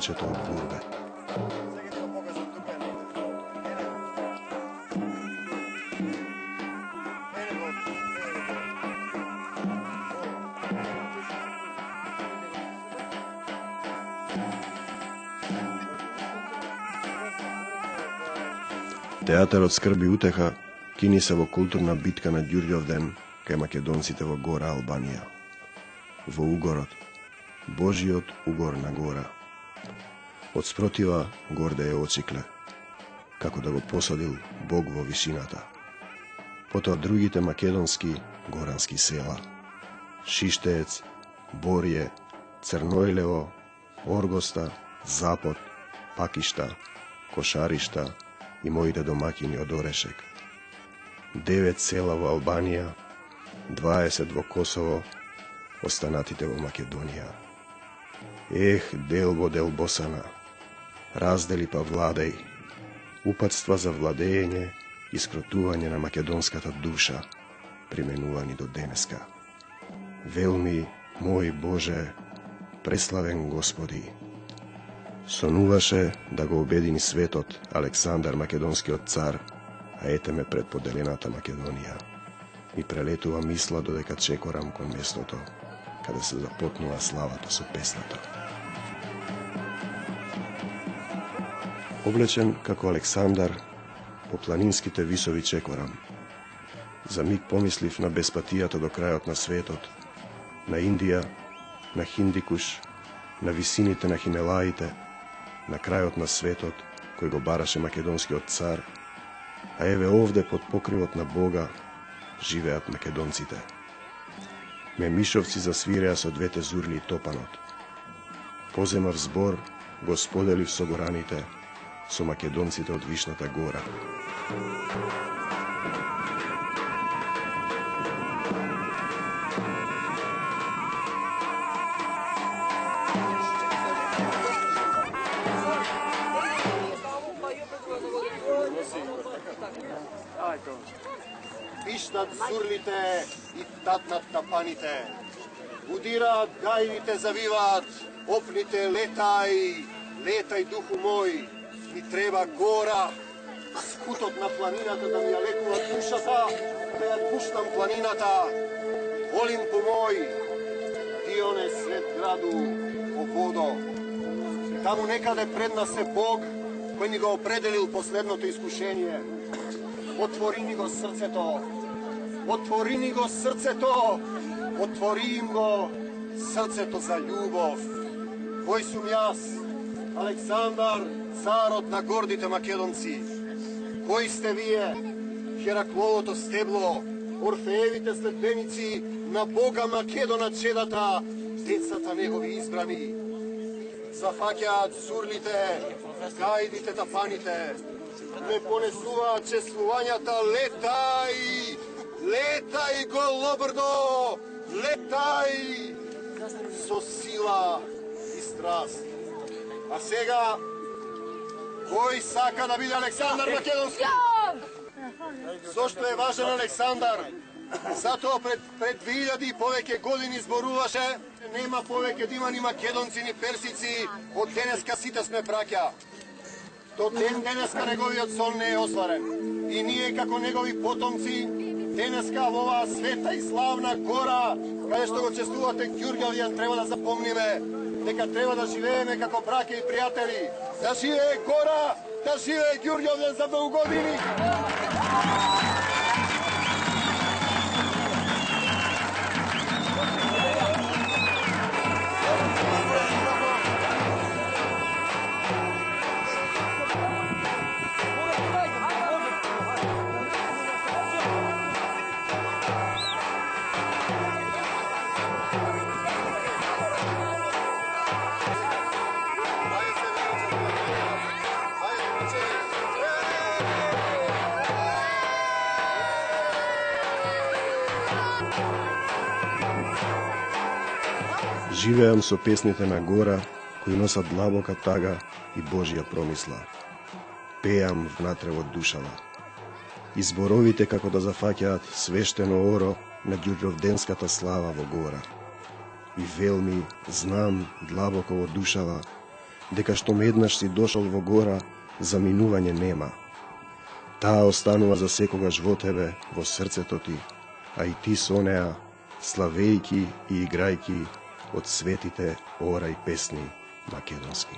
Чето од бурбе. Театарот скрби утеха кини се во културна битка на Ѓурѓовден кај македонците во Гора Албанија. Во угорот, Божиот угор на гора. Од спротива горде ја очикле, како да го посадил Бог во вишината. Потоа другите македонски горански села: Шиштеец, Борје, Црноилево, Оргоста, Запад, Пакишта, Кошаришта и моите домакини од Орешек. 9 села во Албанија, 20 во Косово, останатите во Македонија. Ех, делбо дел Босана, раздели па владеј, упатства за владење и скротување на македонската душа, применувани до денеска. Велми, мој Боже, преславен Господи, сонуваше да го обедини светот Александар македонскиот цар, а ете ме пред поделената Македонија. Ми прелетува мисла додека чекорам кон местото, каде се запотнува славата со песната. Облечен како Александар, по планинските висови чекорам. За миг помислив на безпатијата до крајот на светот, на Индија, на Хиндикуш, на висините на Химелаите, на крајот на светот кој го бараше македонскиот цар, а еве овде под покривот на Бога живеат македонците. Мемишовци засвиреа со двете зурли и топанот. Поземав збор, го споделив со гораните, со македонците од Вишната гора. Вишнат зурлите и татнат тапаните. Удираат гајвите, завиваат, опните летај, летај духу мој, ми треба гора, скутот на планината да ми ја лекува душата, да ја пуштам планината. Олимпу мој, Дионе свет граду, о водо. Таму некаде пред нас е Бог, кој ни го определил последното искушение. Отвори ни го срцето, отвори ни го срцето, отвори им го срцето за љубов. Кој сум јас, Александар, царот на гордите македонци? Кои сте вие, Херакловото стебло, Орфеевите следбеници на Бога Македона чедата, децата негови избрани? Зафаќаат сурлите, гајдите тапаните, ме понесуваат чествувањата, летај, летај голобрдо, летај со сила и страст. А сега, кој сака да биде Александар Македонски? Зошто е важен Александар? Затоа пред 2000 и повеќе години зборуваше, нема повеќе да има ни македонци, ни персици, од денеска сите сме браќа. До ден денеска неговиот сон не е остварен. И ние како негови потомци, денеска во оваа света и славна гора, каде што го чествувате Ѓурѓовден, треба да запомниме дека треба да живееме како браќа и пријатели. Да живее гора, да живее Ѓурѓовден за многу години. Живеам со песните на гора, кои носат длабока тага и Божја промисла. Пеам внатре од душава. И зборовите како да зафаќаат свештено оро на ѓурѓовденската слава во гора. И велми знам длабоко од душава дека штом еднаш си дошол во гора, заминување нема. Таа останува за секогаш во тебе, во срцето ти, а и ти со неа, славејки и играјки од светите ора и песни македонски.